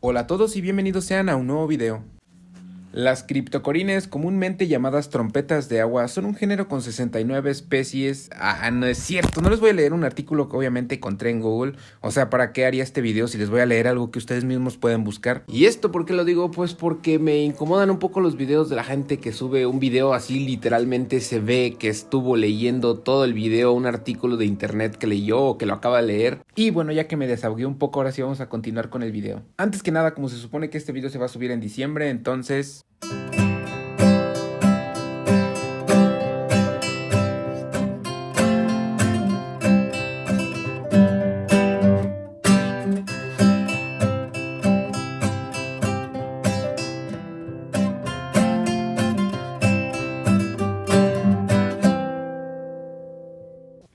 Hola a todos y bienvenidos sean a un nuevo video. Las criptocorines, comúnmente llamadas trompetas de agua, son un género con 69 especies. No es cierto, no les voy a leer un artículo que obviamente encontré en Google. O sea, ¿para qué haría este video si les voy a leer algo que ustedes mismos pueden buscar? ¿Y esto por qué lo digo? Pues porque me incomodan un poco los videos de la gente que sube un video así, literalmente se ve que estuvo leyendo todo el video, un artículo de internet que leyó o que lo acaba de leer. Y bueno, ya que me desahogué un poco, ahora sí vamos a continuar con el video. Antes que nada, como se supone que este video se va a subir en diciembre, entonces...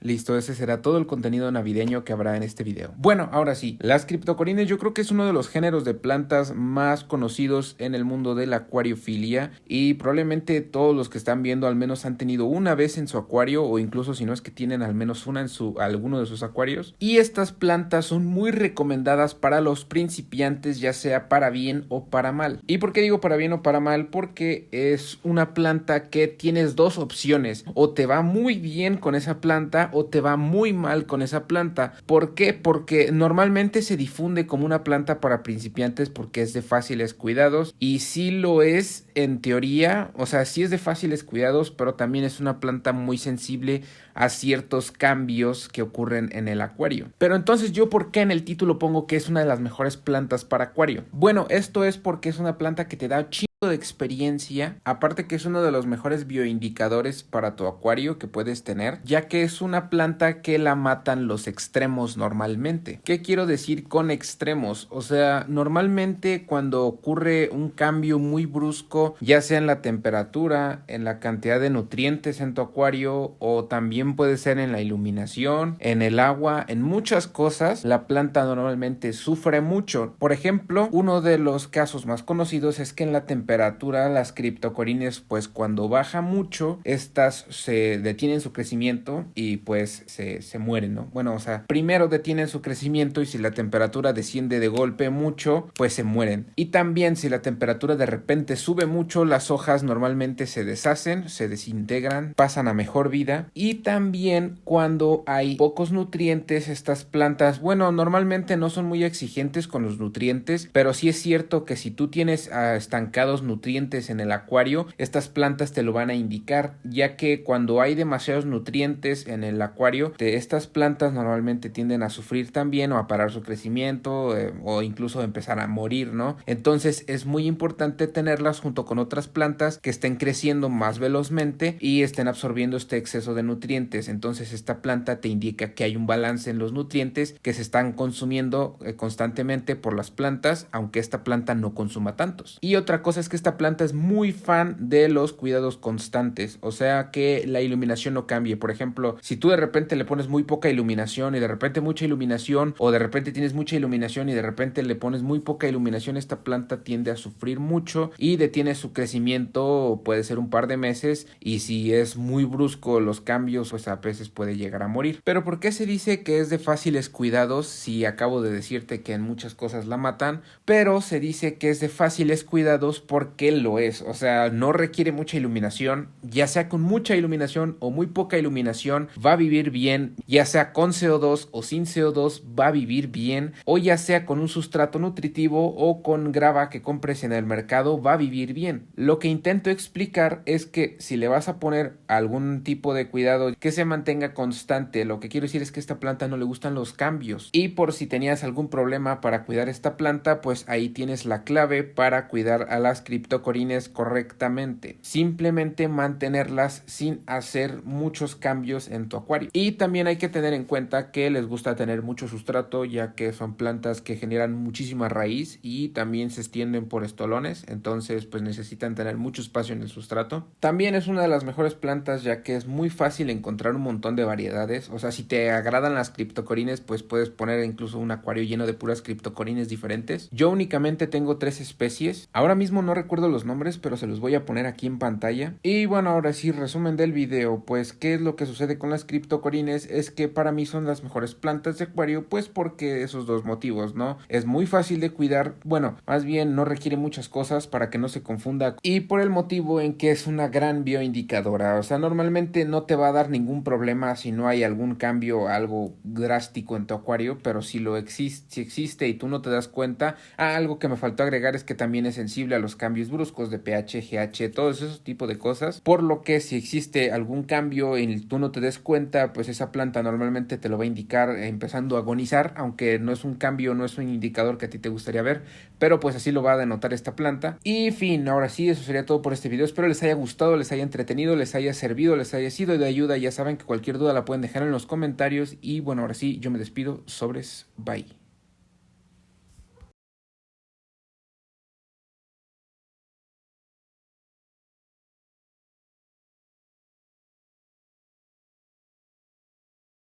Listo, ese será todo el contenido navideño que habrá en este video. Bueno, ahora sí, las criptocorines yo creo que es uno de los géneros de plantas más conocidos en el mundo de la acuariofilia y probablemente todos los que están viendo al menos han tenido una vez en su acuario o incluso si no es que tienen al menos una en alguno de sus acuarios. Y estas plantas son muy recomendadas para los principiantes, ya sea para bien o para mal. ¿Y por qué digo para bien o para mal? Porque es una planta que tienes dos opciones: o te va muy bien con esa planta o te va muy mal con esa planta. ¿Por qué? Porque normalmente se difunde como una planta para principiantes porque es de fáciles cuidados, y sí lo es en teoría, o sea, sí es de fáciles cuidados, pero también es una planta muy sensible a ciertos cambios que ocurren en el acuario. Pero entonces, ¿yo por qué en el título pongo que es una de las mejores plantas para acuario? Bueno, esto es porque es una planta que te da de experiencia, aparte que es uno de los mejores bioindicadores para tu acuario que puedes tener, ya que es una planta que la matan los extremos normalmente. ¿Qué quiero decir con extremos? O sea, normalmente cuando ocurre un cambio muy brusco, ya sea en la temperatura, en la cantidad de nutrientes en tu acuario, o también puede ser en la iluminación, en el agua, en muchas cosas, la planta normalmente sufre mucho. Por ejemplo, uno de los casos más conocidos es que en la temperatura las criptocorines, pues cuando baja mucho, estas se detienen su crecimiento y pues se mueren, ¿no? Bueno, o sea, primero detienen su crecimiento y si la temperatura desciende de golpe mucho, pues se mueren. Y también si la temperatura de repente sube mucho, las hojas normalmente se deshacen, se desintegran, pasan a mejor vida. Y también cuando hay pocos nutrientes, estas plantas, bueno, normalmente no son muy exigentes con los nutrientes, pero sí es cierto que si tú tienes estancados nutrientes en el acuario, estas plantas te lo van a indicar, ya que cuando hay demasiados nutrientes en el acuario, estas plantas normalmente tienden a sufrir también o a parar su crecimiento o incluso empezar a morir, ¿no? Entonces es muy importante tenerlas junto con otras plantas que estén creciendo más velozmente y estén absorbiendo este exceso de nutrientes. Entonces esta planta te indica que hay un balance en los nutrientes que se están consumiendo constantemente por las plantas, aunque esta planta no consuma tantos. Y otra cosa es que esta planta es muy fan de los cuidados constantes, o sea que la iluminación no cambie. Por ejemplo, si tú de repente le pones muy poca iluminación y de repente mucha iluminación, o de repente tienes mucha iluminación y de repente le pones muy poca iluminación, esta planta tiende a sufrir mucho y detiene su crecimiento, puede ser un par de meses, y si es muy brusco los cambios, pues a veces puede llegar a morir. Pero ¿por qué se dice que es de fáciles cuidados si acabo de decirte que en muchas cosas la matan? Pero se dice que es de fáciles cuidados porque lo es, o sea, no requiere mucha iluminación, ya sea con mucha iluminación o muy poca iluminación, va a vivir bien, ya sea con CO2 o sin CO2, va a vivir bien, o ya sea con un sustrato nutritivo o con grava que compres en el mercado, va a vivir bien. Lo que intento explicar es que si le vas a poner algún tipo de cuidado que se mantenga constante, lo que quiero decir es que a esta planta no le gustan los cambios, y por si tenías algún problema para cuidar esta planta, pues ahí tienes la clave para cuidar a las criptocorines correctamente. Simplemente mantenerlas sin hacer muchos cambios en tu acuario. Y también hay que tener en cuenta que les gusta tener mucho sustrato, ya que son plantas que generan muchísima raíz y también se extienden por estolones, entonces pues necesitan tener mucho espacio en el sustrato. También es una de las mejores plantas, ya que es muy fácil encontrar un montón de variedades. O sea, si te agradan las criptocorines, pues puedes poner incluso un acuario lleno de puras criptocorines diferentes. Yo únicamente tengo 3 especies. Ahora mismo no recuerdo los nombres, pero se los voy a poner aquí en pantalla. Y bueno, ahora sí, resumen del video, pues ¿qué es lo que sucede con las criptocorines? Es que para mí son las mejores plantas de acuario, pues porque esos dos motivos, ¿no? Es muy fácil de cuidar, bueno, más bien no requiere muchas cosas para que no se confunda, y por el motivo en que es una gran bioindicadora. O sea, normalmente no te va a dar ningún problema si no hay algún cambio, algo drástico en tu acuario, pero si si existe y tú no te das cuenta, algo que me faltó agregar es que también es sensible a los cambios bruscos de pH, GH, todos esos tipos de cosas, por lo que si existe algún cambio y tú no te des cuenta, pues esa planta normalmente te lo va a indicar empezando a agonizar, aunque no es un cambio, no es un indicador que a ti te gustaría ver, pero pues así lo va a denotar esta planta. Y fin, ahora sí, eso sería todo por este video. Espero les haya gustado, les haya entretenido, les haya servido, les haya sido de ayuda. Ya saben que cualquier duda la pueden dejar en los comentarios. Y bueno, ahora sí, yo me despido. Sobres, bye.